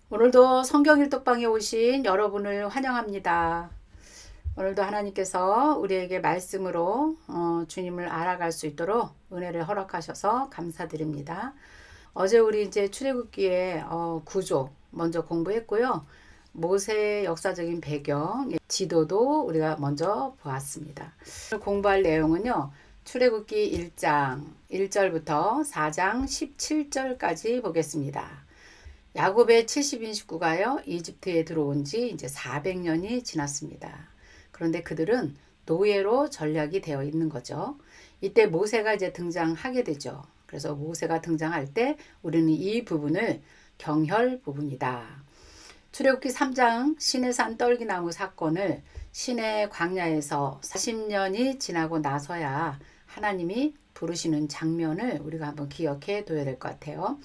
오늘도 성경일독방에 오신 여러분을 환영합니다. 오늘도 하나님께서 우리에게 말씀으로 주님을 알아갈 수 있도록 은혜를 허락하셔서 감사드립니다. 어제 우리 이제 출애굽기의 구조 먼저 공부했고요. 모세의 역사적인 배경, 지도도 우리가 먼저 보았습니다. 오늘 공부할 내용은요. 출애굽기 1장 1절부터 4장 17절까지 보겠습니다. 야곱의 70인 식구가요, 이집트에 들어온 지 이제 400년이 지났습니다. 그런데 그들은 노예로 전락이 되어 있는 거죠. 이때 모세가 이제 등장하게 되죠. 그래서 모세가 등장할 때 우리는 이 부분을 경혈 부분이다. 출애굽기 3장 시내산 떨기나무 사건을 시내 광야에서 40년이 지나고 나서야 하나님이 부르시는 장면을 우리가 한번 기억해 둬야 될 것 같아요.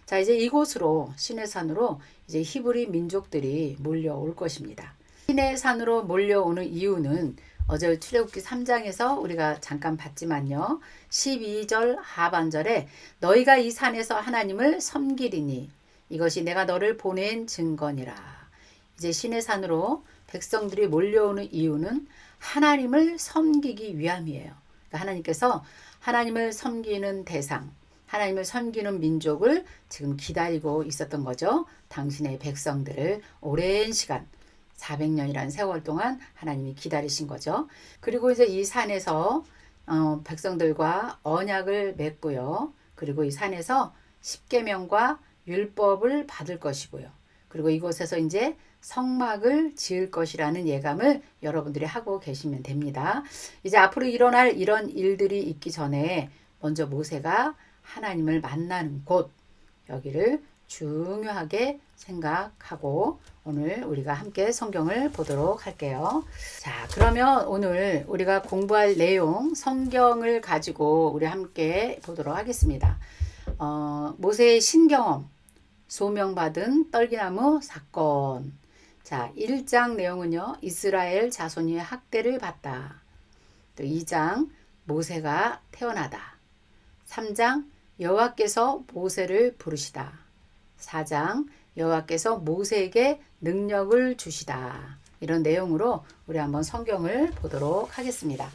자, 이제 이곳으로 시내산으로 이제 히브리 민족들이 몰려올 것입니다. 시내산으로 몰려오는 이유는 어제 출애굽기 3장에서 우리가 잠깐 봤지만요. 12절 하반절에 너희가 이 산에서 하나님을 섬기리니 이것이 내가 너를 보낸 증거니라. 이제 시내산으로 백성들이 몰려오는 이유는 하나님을 섬기기 위함이에요. 그러니까 하나님께서 하나님을 섬기는 대상, 하나님을 섬기는 민족을 지금 기다리고 있었던 거죠. 당신의 백성들을 오랜 시간 400년이라는 세월 동안 하나님이 기다리신 거죠. 그리고 이제 이 산에서 백성들과 언약을 맺고요. 그리고 이 산에서 십계명과 율법을 받을 것이고요. 그리고 이곳에서 이제 성막을 지을 것이라는 예감을 여러분들이 하고 계시면 됩니다. 이제 앞으로 일어날 이런 일들이 있기 전에 먼저 모세가 하나님을 만나는 곳, 여기를 중요하게 생각하고 오늘 우리가 함께 성경을 보도록 할게요. 자, 그러면 오늘 우리가 공부할 내용 성경을 가지고 우리 함께 보도록 하겠습니다. 모세의 신경험, 소명받은 떨기나무 사건. 자, 1장 내용은요. 이스라엘 자손이 학대를 받다. 또 2장 모세가 태어나다. 3장 여호와께서 모세를 부르시다. 4장 여호와께서 모세에게 능력을 주시다. 이런 내용으로 우리 한번 성경을 보도록 하겠습니다.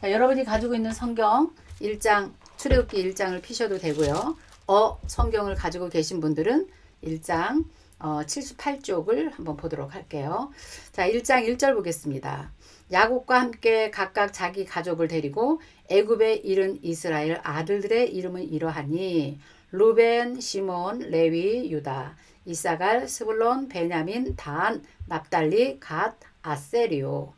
자, 여러분이 가지고 있는 성경 1장 출애굽기 1장을 피셔도 되고요. 성경을 가지고 계신 분들은 1장 78쪽을 한번 보도록 할게요. 자, 1장 1절 보겠습니다. 야곱과 함께 각각 자기 가족을 데리고 애굽에 이른 이스라엘 아들들의 이름은 이러하니 루벤, 시몬, 레위, 유다, 이사갈, 스불론, 베냐민, 단, 납달리, 갓, 아세리오.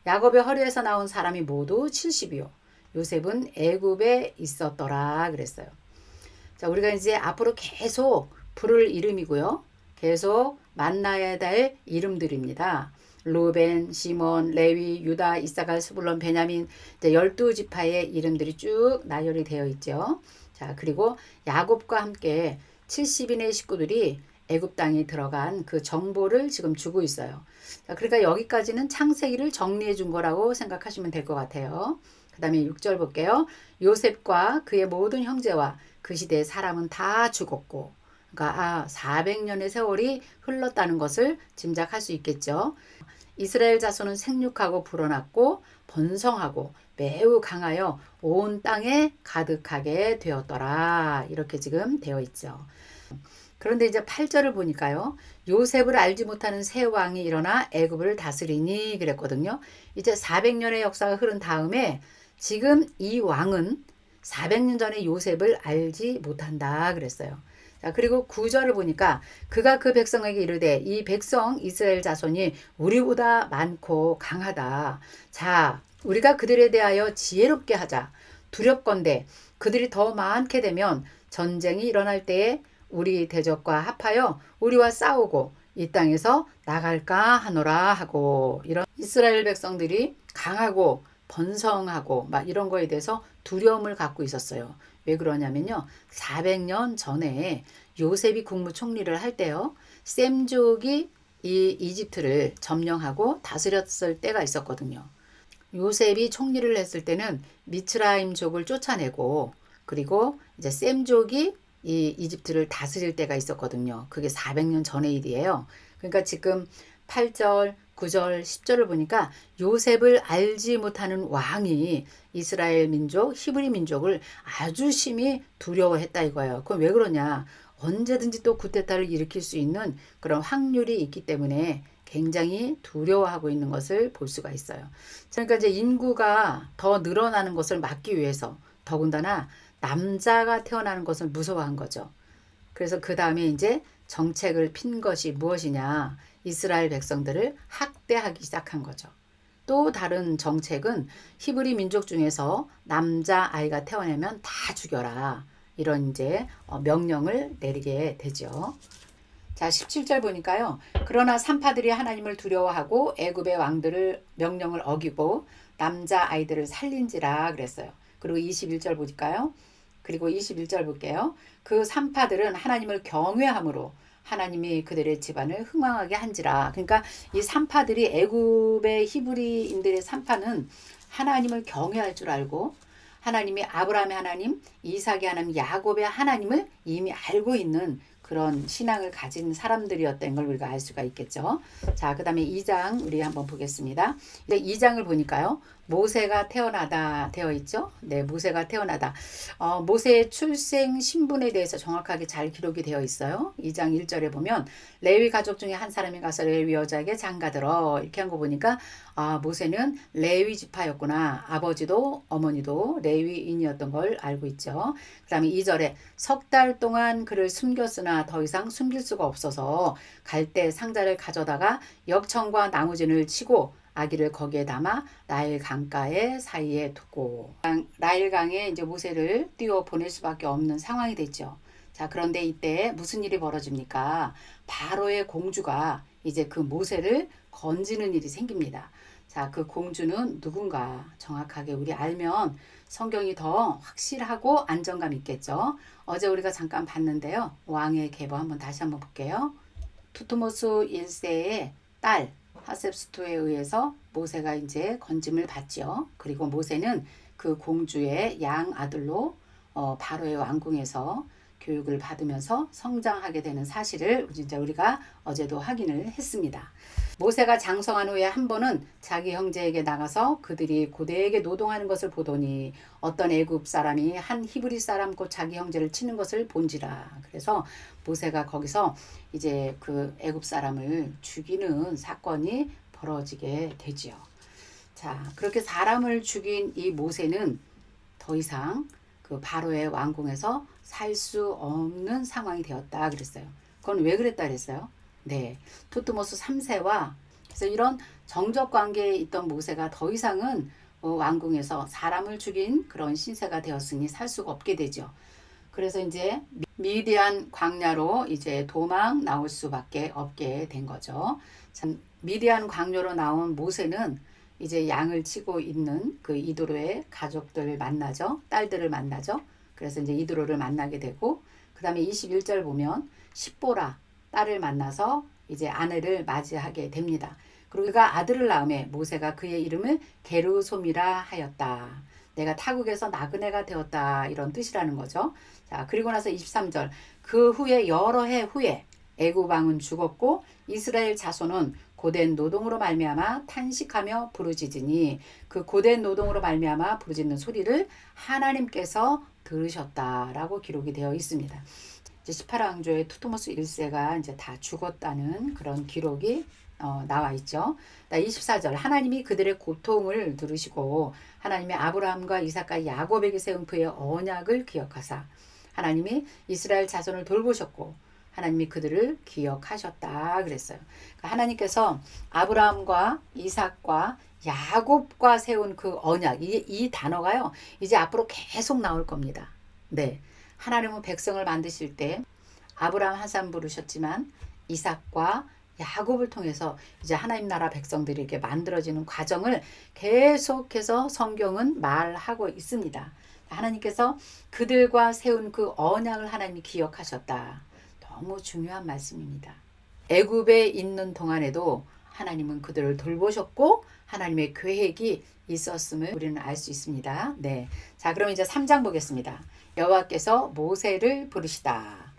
야곱의 허리에서 나온 사람이 모두 70이요. 요셉은 애굽에 있었더라 그랬어요. 자, 우리가 이제 앞으로 계속 부를 이름이고요. 계속 만나야 될 이름들입니다. 루벤, 시몬, 레위, 유다, 이사갈, 스불론, 베냐민 12지파의 이름들이 쭉 나열이 되어 있죠. 자, 그리고 야곱과 함께 70인의 식구들이 애굽 땅에 들어간 그 정보를 지금 주고 있어요. 자, 그러니까 여기까지는 창세기를 정리해 준 거라고 생각하시면 될 것 같아요. 그 다음에 6절 볼게요. 요셉과 그의 모든 형제와 그 시대의 사람은 다 죽었고, 그러니까 400년의 세월이 흘렀다는 것을 짐작할 수 있겠죠. 이스라엘 자손은 생육하고 불어났고 번성하고 매우 강하여 온 땅에 가득하게 되었더라. 이렇게 지금 되어 있죠. 그런데 이제 8절을 보니까요. 요셉을 알지 못하는 새 왕이 일어나 애굽을 다스리니 그랬거든요. 이제 400년의 역사가 흐른 다음에 지금 이 왕은 400년 전에 요셉을 알지 못한다 그랬어요. 자, 그리고 9절을 보니까 그가 그 백성에게 이르되 이 백성 이스라엘 자손이 우리보다 많고 강하다. 자, 우리가 그들에 대하여 지혜롭게 하자. 두렵건대 그들이 더 많게 되면 전쟁이 일어날 때에 우리 대적과 합하여 우리와 싸우고 이 땅에서 나갈까 하노라 하고, 이런 이스라엘 백성들이 강하고 번성하고 막 이런 거에 대해서 두려움을 갖고 있었어요. 왜 그러냐면요. 400년 전에 요셉이 국무총리를 할 때요. 셈족이 이 이집트를 점령하고 다스렸을 때가 있었거든요. 요셉이 총리를 했을 때는 미츠라임족을 쫓아내고, 그리고 이제 셈족이 이 이집트를 다스릴 때가 있었거든요. 그게 400년 전의 일이에요. 그러니까 지금 8절, 9절, 10절을 보니까 요셉을 알지 못하는 왕이 이스라엘 민족, 히브리 민족을 아주 심히 두려워했다 이거예요. 그럼 왜 그러냐? 언제든지 또 쿠데타를 일으킬 수 있는 그런 확률이 있기 때문에 굉장히 두려워하고 있는 것을 볼 수가 있어요. 그러니까 이제 인구가 더 늘어나는 것을 막기 위해서 더군다나 남자가 태어나는 것을 무서워한 거죠. 그래서 그 다음에 이제 정책을 핀 것이 무엇이냐. 이스라엘 백성들을 학대하기 시작한 거죠. 또 다른 정책은 히브리 민족 중에서 남자 아이가 태어나면 다 죽여라. 이런 이제 명령을 내리게 되죠. 자, 17절 보니까요. 그러나 산파들이 하나님을 두려워하고 애굽의 왕들을 명령을 어기고 남자 아이들을 살린지라 그랬어요. 그리고 21절 보니까요. 그리고 21절 볼게요. 그 산파들은 하나님을 경외함으로 하나님이 그들의 집안을 흥왕하게 한지라. 그러니까 이 산파들이 애굽의 히브리인들의 산파는 하나님을 경외할 줄 알고 하나님이 아브라함의 하나님, 이삭의 하나님, 야곱의 하나님을 이미 알고 있는 그런 신앙을 가진 사람들이었던 걸 우리가 알 수가 있겠죠. 자, 그 다음에 2장 우리 한번 보겠습니다. 2장을 보니까요. 모세가 태어나다 되어 있죠. 네, 모세가 태어나다. 모세의 출생 신분에 대해서 정확하게 잘 기록이 되어 있어요. 2장 1절에 보면 레위 가족 중에 한 사람이 가서 레위 여자에게 장가들어 이렇게 한 거 보니까 모세는 레위 지파였구나. 아버지도 어머니도 레위인이었던 걸 알고 있죠. 그 다음에 2절에 석 달 동안 그를 숨겼으나 더 이상 숨길 수가 없어서 갈대 상자를 가져다가 역청과 나무진을 치고 아기를 거기에 담아 나일 강가에 사이에 두고 나일 강에 이제 모세를 띄워 보낼 수밖에 없는 상황이 됐죠. 자, 그런데 이때 무슨 일이 벌어집니까? 바로의 공주가 이제 그 모세를 건지는 일이 생깁니다. 자, 그 공주는 누군가 정확하게 우리 알면 성경이 더 확실하고 안정감 있겠죠. 어제 우리가 잠깐 봤는데요. 왕의 계보 한번 다시 한번 볼게요. 투트모스 1세의 딸 하셉스투에 의해서 모세가 이제 건짐을 받죠. 그리고 모세는 그 공주의 양 아들로 바로의 왕궁에서 교육을 받으면서 성장하게 되는 사실을 이제 우리가 어제도 확인을 했습니다. 모세가 장성한 후에 한 번은 자기 형제에게 나가서 그들이 고대에게 노동하는 것을 보더니 어떤 애굽 사람이 한 히브리 사람 곧 자기 형제를 치는 것을 본지라. 그래서 모세가 거기서 이제 그 애굽 사람을 죽이는 사건이 벌어지게 되지요. 자, 그렇게 사람을 죽인 이 모세는 더 이상 그 바로의 왕궁에서 살 수 없는 상황이 되었다 그랬어요. 그건 왜 그랬다 그랬어요? 네, 투트모스 3세와 그래서 이런 정적 관계에 있던 모세가 더 이상은 왕궁에서 사람을 죽인 그런 신세가 되었으니 살 수가 없게 되죠. 그래서 이제 미디안 광야로 이제 도망 나올 수밖에 없게 된 거죠. 참 미디안 광야로 나온 모세는 이제 양을 치고 있는 그 이도로의 가족들을 만나죠. 딸들을 만나죠. 그래서 이제 이도로를 만나게 되고 그 다음에 21절 보면 십보라 딸을 만나서 이제 아내를 맞이하게 됩니다. 그리고 그가 아들을 낳음에 모세가 그의 이름을 게르솜이라 하였다. 내가 타국에서 나그네가 되었다 이런 뜻이라는 거죠. 자, 그리고 나서 23절 그 후에 여러 해 후에 애굽 왕은 죽었고 이스라엘 자손은 고된 노동으로 말미암아 탄식하며 부르짖으니 그 고된 노동으로 말미암아 부르짖는 소리를 하나님께서 들으셨다라고 기록이 되어 있습니다. 이제 18왕조의 투트모스 1세가 이제 다 죽었다는 그런 기록이 나와 있죠. 24절 하나님이 그들의 고통을 들으시고 하나님의 아브라함과 이삭과 야곱에게 세운 그의 언약을 기억하사 하나님이 이스라엘 자손을 돌보셨고 하나님이 그들을 기억하셨다 그랬어요. 그러니까 하나님께서 아브라함과 이삭과 야곱과 세운 그 언약 이 단어가요. 이제 앞으로 계속 나올 겁니다. 네, 하나님은 백성을 만드실 때 아브라함 한 사람 부르셨지만 이삭과 야곱을 통해서 이제 하나님 나라 백성들에게 만들어지는 과정을 계속해서 성경은 말하고 있습니다. 하나님께서 그들과 세운 그 언약을 하나님이 기억하셨다. 너무 중요한 말씀입니다. 애굽에 있는 동안에도 하나님은 그들을 돌보셨고 하나님의 계획이 있었음을 우리는 알 수 있습니다. 네. 자, 그럼 이제 3장 보겠습니다. 여호와께서 모세를 부르시다.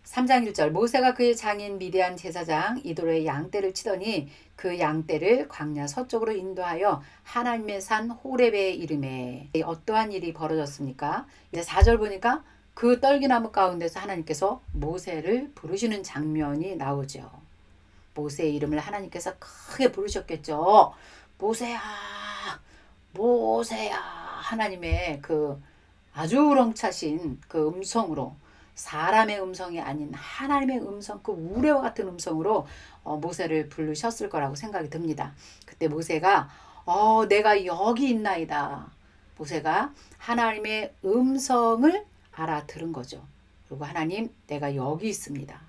3장 1절 모세가 그의 장인 미디안 제사장 이도로의 양떼를 치더니 그 양떼를 광야 서쪽으로 인도하여 하나님의 산 호렙에 이르매. 어떠한 일이 벌어졌습니까? 이제 4절 보니까 그 떨기나무 가운데서 하나님께서 모세를 부르시는 장면이 나오죠. 모세의 이름을 하나님께서 크게 부르셨겠죠. 모세야, 모세야. 하나님의 그 아주 우렁차신 그 음성으로, 사람의 음성이 아닌 하나님의 음성, 그 우레와 같은 음성으로 모세를 부르셨을 거라고 생각이 듭니다. 그때 모세가 내가 여기 있나이다. 모세가 하나님의 음성을 알아들은 거죠. 그리고 하나님, 내가 여기 있습니다.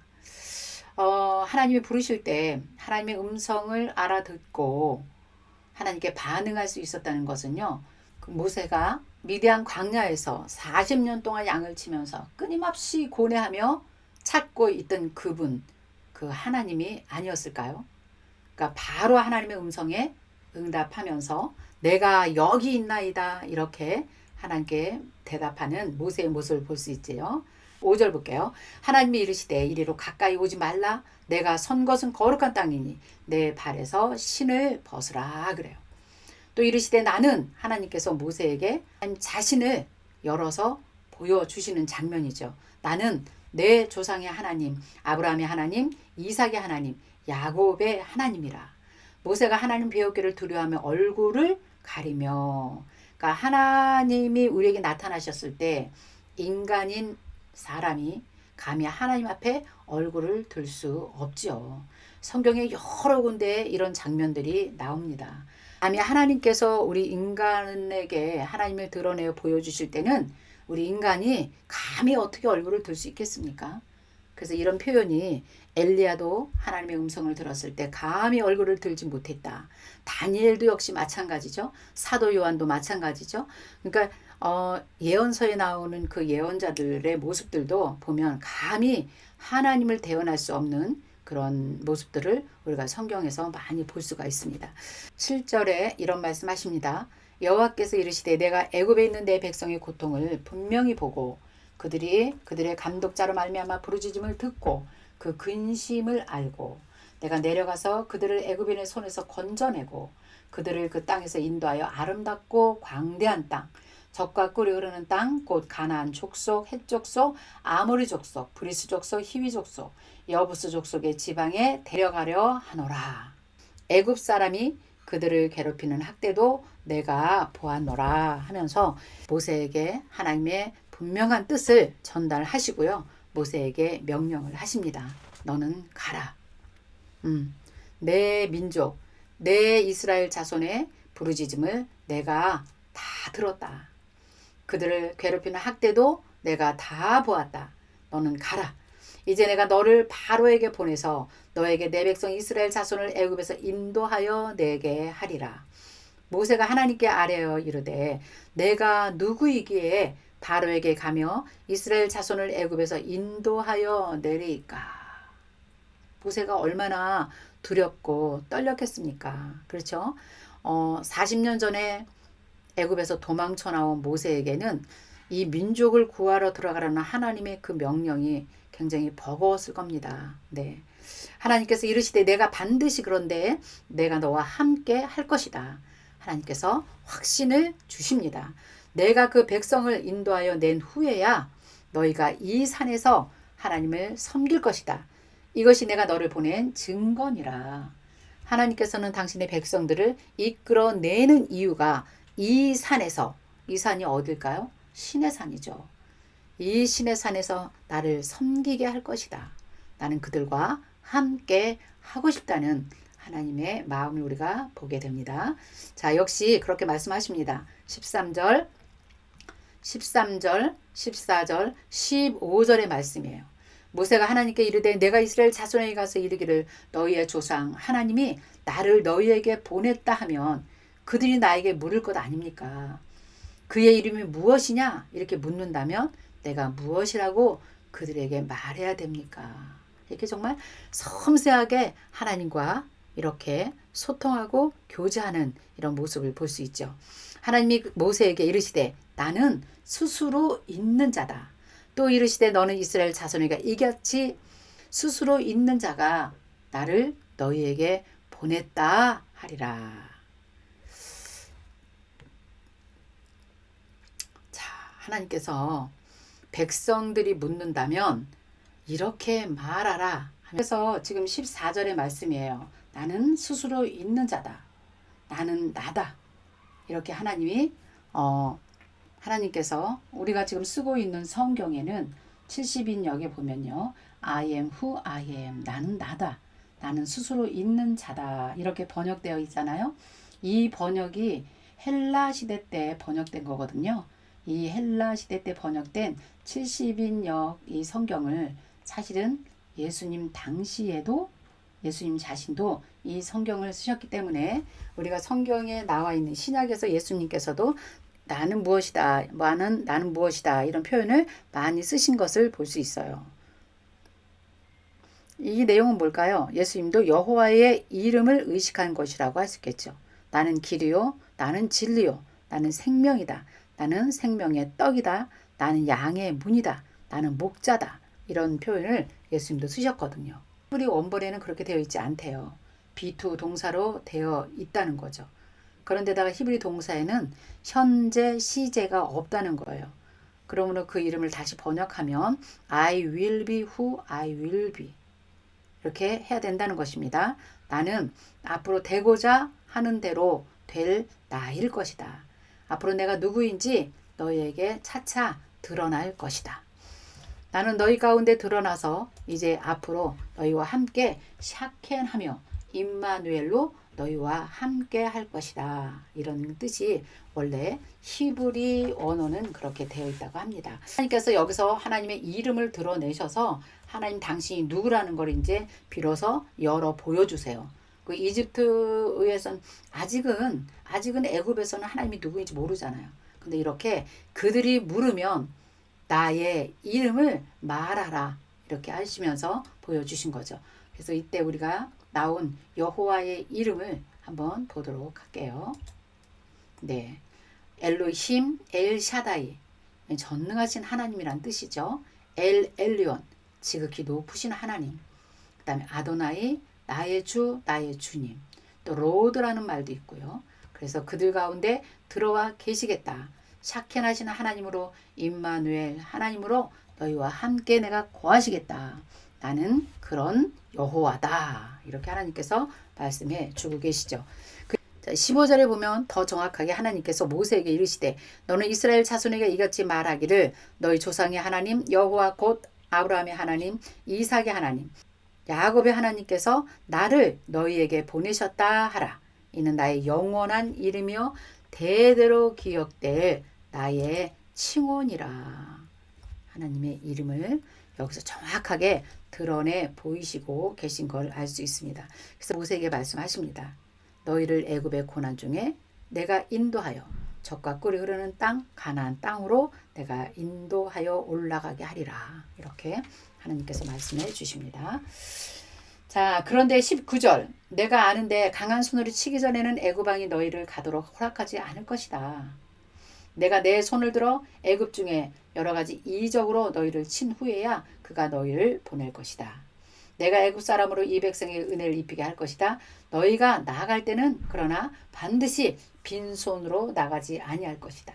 하나님이 부르실 때 하나님의 음성을 알아듣고 하나님께 반응할 수 있었다는 것은요. 그 모세가 미디안 광야에서 40년 동안 양을 치면서 끊임없이 고뇌하며 찾고 있던 그분, 그 하나님이 아니었을까요? 그러니까 바로 하나님의 음성에 응답하면서 내가 여기 있나이다 이렇게 하나님께 대답하는 모세의 모습을 볼 수 있지요. 5절 볼게요. 하나님이 이르시되 이리로 가까이 오지 말라. 내가 선 것은 거룩한 땅이니 내 발에서 신을 벗으라 그래요. 또 이르시되 나는 하나님께서 모세에게 자신을 열어서 보여주시는 장면이죠. 나는 내 조상의 하나님, 아브라함의 하나님, 이삭의 하나님, 야곱의 하나님이라. 모세가 하나님 배우기를 두려워하며 얼굴을 가리며, 그러니까 하나님이 우리에게 나타나셨을 때 인간인 사람이 감히 하나님 앞에 얼굴을 들 수 없죠. 성경에 여러 군데 이런 장면들이 나옵니다. 감히 하나님께서 우리 인간에게 하나님을 드러내어 보여주실 때는 우리 인간이 감히 어떻게 얼굴을 들 수 있겠습니까? 그래서 이런 표현이 엘리야도 하나님의 음성을 들었을 때 감히 얼굴을 들지 못했다. 다니엘도 역시 마찬가지죠. 사도 요한도 마찬가지죠. 그러니까 예언서에 나오는 그 예언자들의 모습들도 보면 감히 하나님을 대언할 수 없는 그런 모습들을 우리가 성경에서 많이 볼 수가 있습니다. 7절에 이런 말씀하십니다. 여호와께서 이르시되 내가 애굽에 있는 내 백성의 고통을 분명히 보고 그들이 그들의 감독자로 말미암아 부르짖음을 듣고 그 근심을 알고 내가 내려가서 그들을 애굽인의 손에서 건져내고 그들을 그 땅에서 인도하여 아름답고 광대한 땅 젖과 꿀이 흐르는 땅 곧 가나안 족속, 헷 족속, 아모리 족속, 브리스 족속, 히위 족속, 여부스 족속의 지방에 데려가려 하노라. 애굽 사람이 그들을 괴롭히는 학대도 내가 보았노라 하면서 모세에게 하나님의 분명한 뜻을 전달하시고요. 모세에게 명령을 하십니다. 너는 가라. 내 민족, 내 이스라엘 자손의 부르짖음을 내가 다 들었다. 그들을 괴롭히는 학대도 내가 다 보았다. 너는 가라. 이제 내가 너를 바로에게 보내서 너에게 내 백성 이스라엘 자손을 애굽에서 인도하여 내게 하리라. 모세가 하나님께 아뢰어 이르되 내가 누구이기에 바로에게 가며 이스라엘 자손을 애굽에서 인도하여 내리까. 모세가 얼마나 두렵고 떨렸겠습니까? 그렇죠? 40년 전에 애굽에서 도망쳐 나온 모세에게는 이 민족을 구하러 들어가라는 하나님의 그 명령이 굉장히 버거웠을 겁니다. 네. 하나님께서 이르시되 내가 반드시 그런데 내가 너와 함께 할 것이다. 하나님께서 확신을 주십니다. 내가 그 백성을 인도하여 낸 후에야 너희가 이 산에서 하나님을 섬길 것이다. 이것이 내가 너를 보낸 증거니라. 하나님께서는 당신의 백성들을 이끌어내는 이유가 이 산에서, 이 산이 어딜까요? 신의 산이죠. 이 신의 산에서 나를 섬기게 할 것이다. 나는 그들과 함께 하고 싶다는 하나님의 마음을 우리가 보게 됩니다. 자, 역시 그렇게 말씀하십니다. 13절, 14절, 15절의 말씀이에요. 모세가 하나님께 이르되 내가 이스라엘 자손에게 가서 이르기를 너희의 조상 하나님이 나를 너희에게 보냈다 하면 그들이 나에게 물을 것 아닙니까? 그의 이름이 무엇이냐? 이렇게 묻는다면 내가 무엇이라고 그들에게 말해야 됩니까? 이렇게 정말 섬세하게 하나님과 이렇게 소통하고 교제하는 이런 모습을 볼 수 있죠. 하나님이 모세에게 이르시되 나는 스스로 있는 자다. 또 이르시되 너는 이스라엘 자손에게 이같이 스스로 있는 자가 나를 너희에게 보냈다 하리라. 자, 하나님께서 백성들이 묻는다면 이렇게 말하라. 그래서 지금 14절의 말씀이에요. 나는 스스로 있는 자다. 나는 나다. 이렇게 하나님께서 우리가 지금 쓰고 있는 성경에는 70인역에 보면요. I am who I am. 나는 나다. 나는 스스로 있는 자다. 이렇게 번역되어 있잖아요. 이 번역이 헬라 시대 때 번역된 거거든요. 이 헬라 시대 때 번역된 70인역 이 성경을 사실은 예수님 당시에도 예수님 자신도 이 성경을 쓰셨기 때문에 우리가 성경에 나와 있는 신약에서 예수님께서도 나는 무엇이다, 나는 무엇이다 이런 표현을 많이 쓰신 것을 볼 수 있어요. 이 내용은 뭘까요? 예수님도 여호와의 이름을 의식한 것이라고 할 수 있겠죠. 나는 길이요, 나는 진리요, 나는 생명이다, 나는 생명의 떡이다, 나는 양의 문이다, 나는 목자다. 이런 표현을 예수님도 쓰셨거든요. 히브리 원본에는 그렇게 되어 있지 않대요. 비투 동사로 되어 있다는 거죠. 그런데다가 히브리 동사에는 현재 시제가 없다는 거예요. 그러므로 그 이름을 다시 번역하면 I will be who I will be 이렇게 해야 된다는 것입니다. 나는 앞으로 되고자 하는 대로 될 나일 것이다. 앞으로 내가 누구인지 너희에게 차차 드러날 것이다. 나는 너희 가운데 드러나서 이제 앞으로 너희와 함께 샤켄하며 임마누엘로 너희와 함께 할 것이다. 이런 뜻이 원래 히브리 언어는 그렇게 되어 있다고 합니다. 하나님께서 여기서 하나님의 이름을 드러내셔서 하나님 당신이 누구라는 걸 이제 비로소 열어 보여주세요. 그 이집트에서는 아직은 애굽에서는 하나님이 누구인지 모르잖아요. 근데 이렇게 그들이 물으면 나의 이름을 말하라 이렇게 하시면서 보여주신 거죠. 그래서 이때 우리가 나온 여호와의 이름을 한번 보도록 할게요. 네, 엘로힘 엘샤다이 전능하신 하나님이란 뜻이죠. 엘 엘리온 지극히 높으신 하나님. 그 다음에 아도나이 나의 주 나의 주님. 또 로드라는 말도 있고요. 그래서 그들 가운데 들어와 계시겠다. 샤켄하시는 하나님으로 임마누엘 하나님으로 너희와 함께 내가 거하시겠다. 나는 그런 여호와다. 이렇게 하나님께서 말씀해 주고 계시죠. 15절에 보면 더 정확하게 하나님께서 모세에게 이르시되 너는 이스라엘 자손에게 이같이 말하기를 너희 조상의 하나님 여호와 곧 아브라함의 하나님 이삭의 하나님 야곱의 하나님께서 나를 너희에게 보내셨다 하라. 이는 나의 영원한 이름이요 대대로 기억될 나의 칭혼이라. 하나님의 이름을 여기서 정확하게 드러내 보이시고 계신 걸 알 수 있습니다. 그래서 모세에게 말씀하십니다. 너희를 애굽의 고난 중에 내가 인도하여 젖과 꿀이 흐르는 땅 가나안 땅으로 내가 인도하여 올라가게 하리라. 이렇게 하나님께서 말씀해 주십니다. 자, 그런데 19절 내가 아는데 강한 손으로 치기 전에는 애굽 왕이 너희를 가도록 허락하지 않을 것이다. 내가 내 손을 들어 애굽 중에 여러 가지 이적으로 너희를 친 후에야 그가 너희를 보낼 것이다. 내가 애굽 사람으로 이 백성의 은혜를 입히게 할 것이다. 너희가 나아갈 때는 그러나 반드시 빈손으로 나가지 아니할 것이다.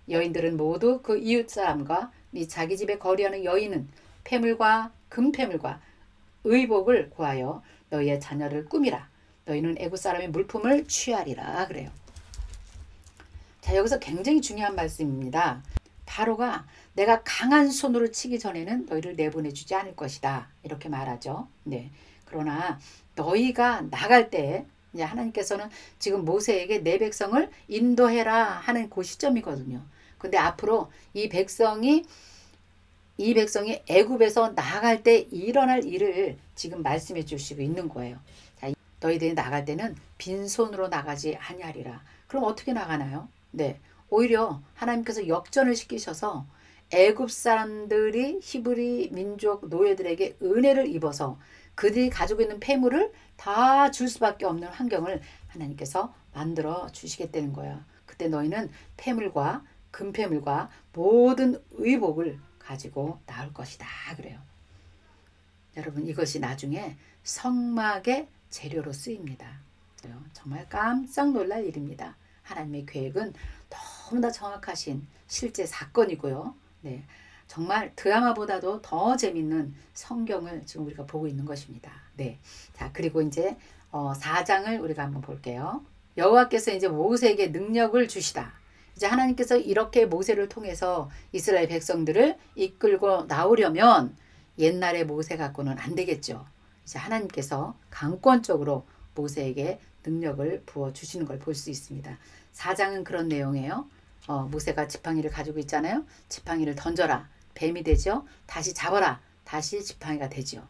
여인들은 모두 그 이웃 사람과 네 자기 집에 거리하는 여인은 폐물과 금폐물과 의복을 구하여 너희의 자녀를 꾸미라. 너희는 애굽 사람의 물품을 취하리라. 그래요. 자, 여기서 굉장히 중요한 말씀입니다. 바로가 내가 강한 손으로 치기 전에는 너희를 내보내주지 않을 것이다. 이렇게 말하죠. 네. 그러나 너희가 나갈 때 이제 하나님께서는 지금 모세에게 내 백성을 인도해라 하는 그 시점이거든요. 근데 앞으로 이 백성이 애굽에서 나갈 때 일어날 일을 지금 말씀해 주시고 있는 거예요. 자, 너희들이 나갈 때는 빈손으로 나가지 아니하리라. 그럼 어떻게 나가나요? 네, 오히려 하나님께서 역전을 시키셔서 애굽 사람들이 히브리 민족 노예들에게 은혜를 입어서 그들이 가지고 있는 폐물을 다 줄 수밖에 없는 환경을 하나님께서 만들어 주시겠다는 거야. 그때 너희는 폐물과 금폐물과 모든 의복을 가지고 나올 것이다. 그래요. 여러분, 이것이 나중에 성막의 재료로 쓰입니다. 정말 깜짝 놀랄 일입니다. 하나님의 계획은 너무나 정확하신 실제 사건이고요. 네, 정말 드라마보다도 더 재밌는 성경을 지금 우리가 보고 있는 것입니다. 네, 자, 그리고 이제 4장을 우리가 한번 볼게요. 여호와께서 이제 모세에게 능력을 주시다. 이제 하나님께서 이렇게 모세를 통해서 이스라엘 백성들을 이끌고 나오려면 옛날의 모세 갖고는 안 되겠죠. 이제 하나님께서 강권적으로 모세에게 능력을 부어 주시는 걸 볼 수 있습니다. 4장은 그런 내용이에요. 모세가 지팡이를 가지고 있잖아요. 지팡이를 던져라. 뱀이 되죠. 다시 잡아라. 다시 지팡이가 되죠.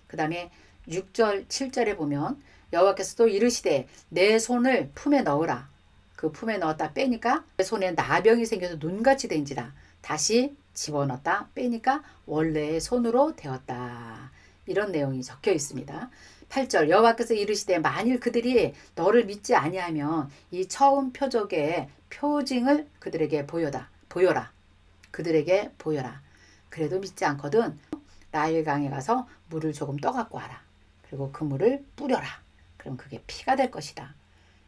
그 다음에 6절, 7절에 보면 여호와께서 또 이르시되 내 손을 품에 넣으라. 그 품에 넣었다 빼니까 내 손에 나병이 생겨서 눈같이 된지라. 다시 집어넣었다 빼니까 원래의 손으로 되었다. 이런 내용이 적혀 있습니다. 8절 여호와께서 이르시되 만일 그들이 너를 믿지 아니하면 이 처음 표적의 표징을 그들에게 보여라. 그들에게 보여라. 그래도 믿지 않거든 나일강에 가서 물을 조금 떠갖고 와라. 그리고 그 물을 뿌려라. 그럼 그게 피가 될 것이다.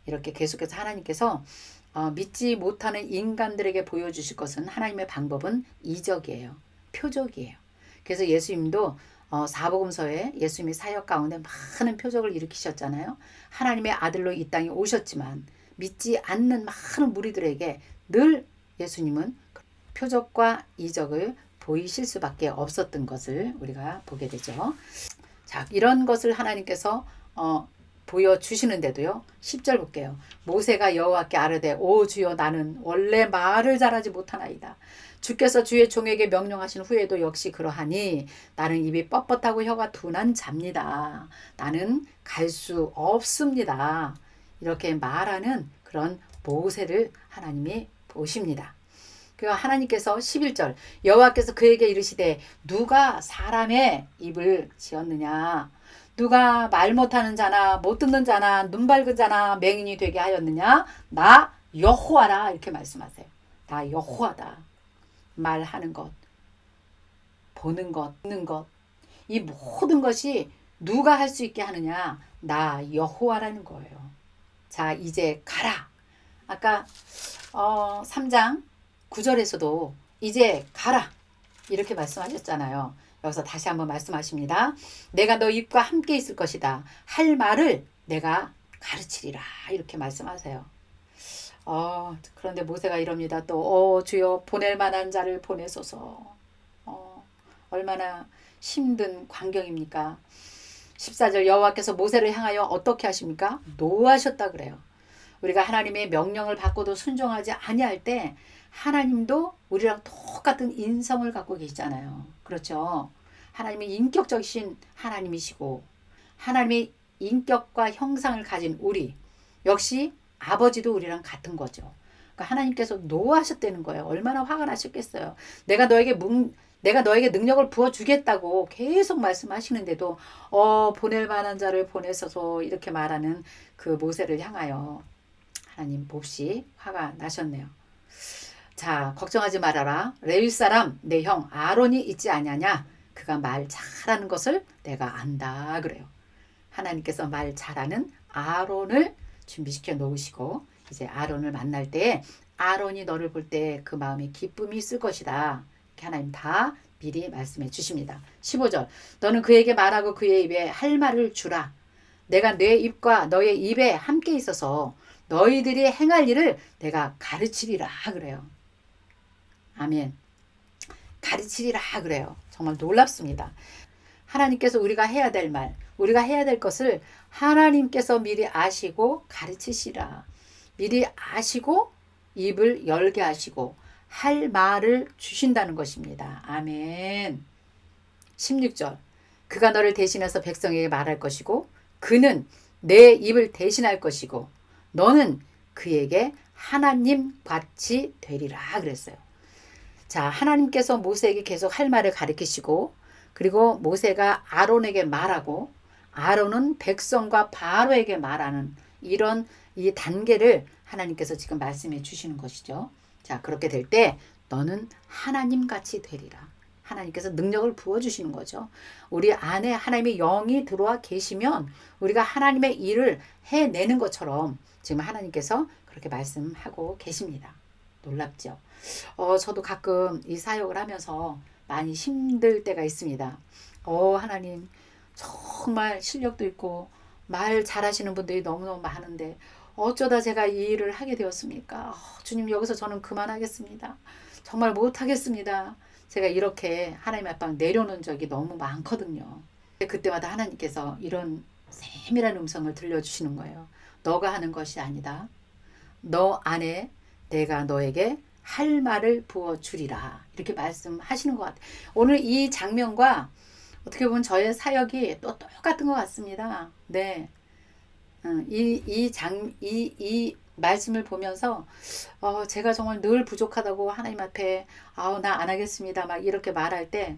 이렇게 계속해서 하나님께서 믿지 못하는 인간들에게 보여주실 것은 하나님의 방법은 이적이에요. 표적이에요. 그래서 예수님도 사복음서에 예수님이 사역 가운데 많은 표적을 일으키셨잖아요. 하나님의 아들로 이 땅에 오셨지만 믿지 않는 많은 무리들에게 늘 예수님은 표적과 이적을 보이실 수밖에 없었던 것을 우리가 보게 되죠. 자, 이런 것을 하나님께서 보여주시는데도요. 10절 볼게요. 모세가 여호와께 아뢰되 오 주여 나는 원래 말을 잘하지 못하나이다. 주께서 주의 종에게 명령하신 후에도 역시 그러하니 나는 입이 뻣뻣하고 혀가 둔한 자입니다. 나는 갈 수 없습니다. 이렇게 말하는 그런 모세를 하나님이 보십니다. 그 하나님께서 11절 여호와께서 그에게 이르시되 누가 사람의 입을 지었느냐 누가 말 못하는 자나 못 듣는 자나 눈 밝은 자나 맹인이 되게 하였느냐 나 여호와라 이렇게 말씀하세요. 나 여호와다. 말하는 것, 보는 것, 듣는 것, 이 모든 것이 누가 할 수 있게 하느냐 나 여호와라는 거예요. 자 이제 가라. 아까 3장 9절에서도 이제 가라 이렇게 말씀하셨잖아요. 여기서 다시 한번 말씀하십니다. 내가 너 입과 함께 있을 것이다. 할 말을 내가 가르치리라 이렇게 말씀하세요. 그런데 모세가 이럽니다. 또 주여 보낼 만한 자를 보내소서. 얼마나 힘든 광경입니까? 14절 여호와께서 모세를 향하여 어떻게 하십니까? 노하셨다 그래요. 우리가 하나님의 명령을 받고도 순종하지 아니할 때 하나님도 우리랑 똑같은 인성을 갖고 계시잖아요. 그렇죠? 하나님이 인격적이신 하나님이시고 하나님의 인격과 형상을 가진 우리 역시 아버지도 우리랑 같은 거죠. 그러니까 하나님께서 노하셨다는 거예요. 얼마나 화가 나셨겠어요. 내가 너에게 능력을 부어주겠다고 계속 말씀하시는데도 보낼 만한 자를 보내소서 이렇게 말하는 그 모세를 향하여 하나님 몹시 화가 나셨네요. 자 걱정하지 말아라. 레위 사람 내 형 아론이 있지 아니하냐. 그가 말 잘하는 것을 내가 안다 그래요. 하나님께서 말 잘하는 아론을 준비시켜 놓으시고 이제 아론을 만날 때 아론이 너를 볼 때 그 마음에 기쁨이 있을 것이다. 이렇게 하나님 다 미리 말씀해 주십니다. 15절 너는 그에게 말하고 그의 입에 할 말을 주라. 내가 내 입과 너의 입에 함께 있어서 너희들이 행할 일을 내가 가르치리라 그래요. 아멘. 가르치리라 그래요. 정말 놀랍습니다. 하나님께서 우리가 해야 될 말, 우리가 해야 될 것을 하나님께서 미리 아시고 가르치시라. 미리 아시고 입을 열게 하시고 할 말을 주신다는 것입니다. 아멘. 16절 그가 너를 대신해서 백성에게 말할 것이고 그는 내 입을 대신할 것이고 너는 그에게 하나님 같이 되리라 그랬어요. 자, 하나님께서 모세에게 계속 할 말을 가르치시고, 그리고 모세가 아론에게 말하고, 아론은 백성과 바로에게 말하는 이런 이 단계를 하나님께서 지금 말씀해 주시는 것이죠. 자, 그렇게 될 때 너는 하나님 같이 되리라. 하나님께서 능력을 부어주시는 거죠. 우리 안에 하나님의 영이 들어와 계시면 우리가 하나님의 일을 해내는 것처럼 지금 하나님께서 그렇게 말씀하고 계십니다. 놀랍죠? 저도 가끔 이 사역을 하면서 많이 힘들 때가 있습니다. 하나님, 정말 실력도 있고 말 잘하시는 분들이 너무너무 많은데 어쩌다 제가 이 일을 하게 되었습니까? 주님, 여기서 저는 그만하겠습니다. 정말 못하겠습니다. 제가 이렇게 하나님 앞에 내려놓은 적이 너무 많거든요. 그때마다 하나님께서 이런 세밀한 음성을 들려주시는 거예요. 너가 하는 것이 아니다. 너 안에 내가 너에게 할 말을 부어주리라. 이렇게 말씀하시는 것 같아요. 오늘 이 장면과 어떻게 보면 저의 사역이 또 똑같은 것 같습니다. 네. 이 말씀을 보면서, 제가 정말 늘 부족하다고 하나님 앞에, 나 안 하겠습니다. 막 이렇게 말할 때,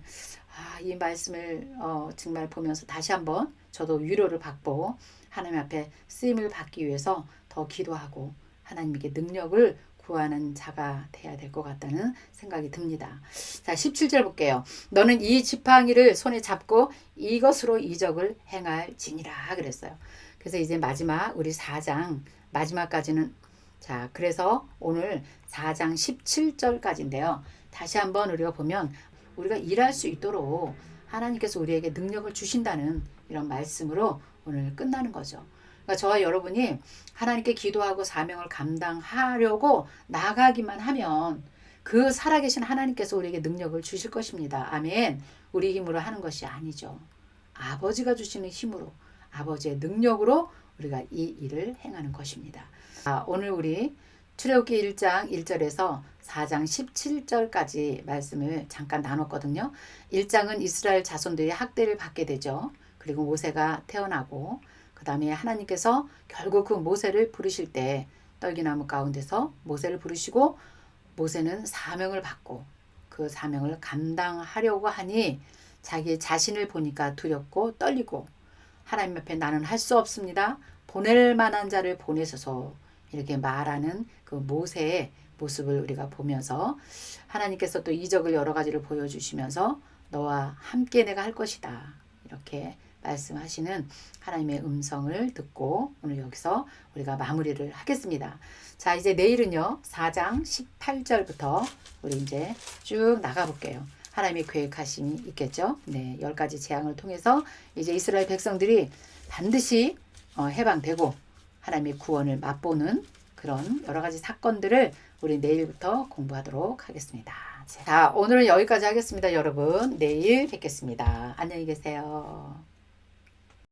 이 말씀을, 정말 보면서 다시 한번 저도 위로를 받고, 하나님 앞에 쓰임을 받기 위해서 더 기도하고, 하나님에게 능력을 구하는 자가 돼야 될 것 같다는 생각이 듭니다. 자, 17절 볼게요. 너는 이 지팡이를 손에 잡고 이것으로 이적을 행할지니라 그랬어요. 그래서 이제 마지막 우리 4장 마지막까지는, 자, 그래서 오늘 4장 17절까지인데요. 다시 한번 우리가 보면 우리가 일할 수 있도록 하나님께서 우리에게 능력을 주신다는 이런 말씀으로 오늘 끝나는 거죠. 그러니까 저와 여러분이 하나님께 기도하고 사명을 감당하려고 나가기만 하면 그 살아계신 하나님께서 우리에게 능력을 주실 것입니다. 아멘. 우리 힘으로 하는 것이 아니죠. 아버지가 주시는 힘으로, 아버지의 능력으로 우리가 이 일을 행하는 것입니다. 오늘 우리 출애굽기 1장 1절에서 4장 17절까지 말씀을 잠깐 나눴거든요. 1장은 이스라엘 자손들이 학대를 받게 되죠. 그리고 모세가 태어나고, 그 다음에 하나님께서 결국 그 모세를 부르실 때 떨기나무 가운데서 모세를 부르시고, 모세는 사명을 받고 그 사명을 감당하려고 하니 자기 자신을 보니까 두렵고 떨리고, 하나님 앞에 나는 할 수 없습니다. 보낼 만한 자를 보내소서, 이렇게 말하는 그 모세의 모습을 우리가 보면서 하나님께서 또 이적을 여러 가지를 보여주시면서 너와 함께 내가 할 것이다, 이렇게 말씀하시는 하나님의 음성을 듣고 오늘 여기서 우리가 마무리를 하겠습니다. 자, 이제 내일은요 4장 18절부터 우리 이제 쭉 나가볼게요. 하나님의 계획하심이 있겠죠. 네, 10가지 재앙을 통해서 이제 이스라엘 백성들이 반드시 해방되고 하나님의 구원을 맛보는 그런 여러 가지 사건들을 우리 내일부터 공부하도록 하겠습니다. 자, 오늘은 여기까지 하겠습니다. 여러분, 내일 뵙겠습니다. 안녕히 계세요.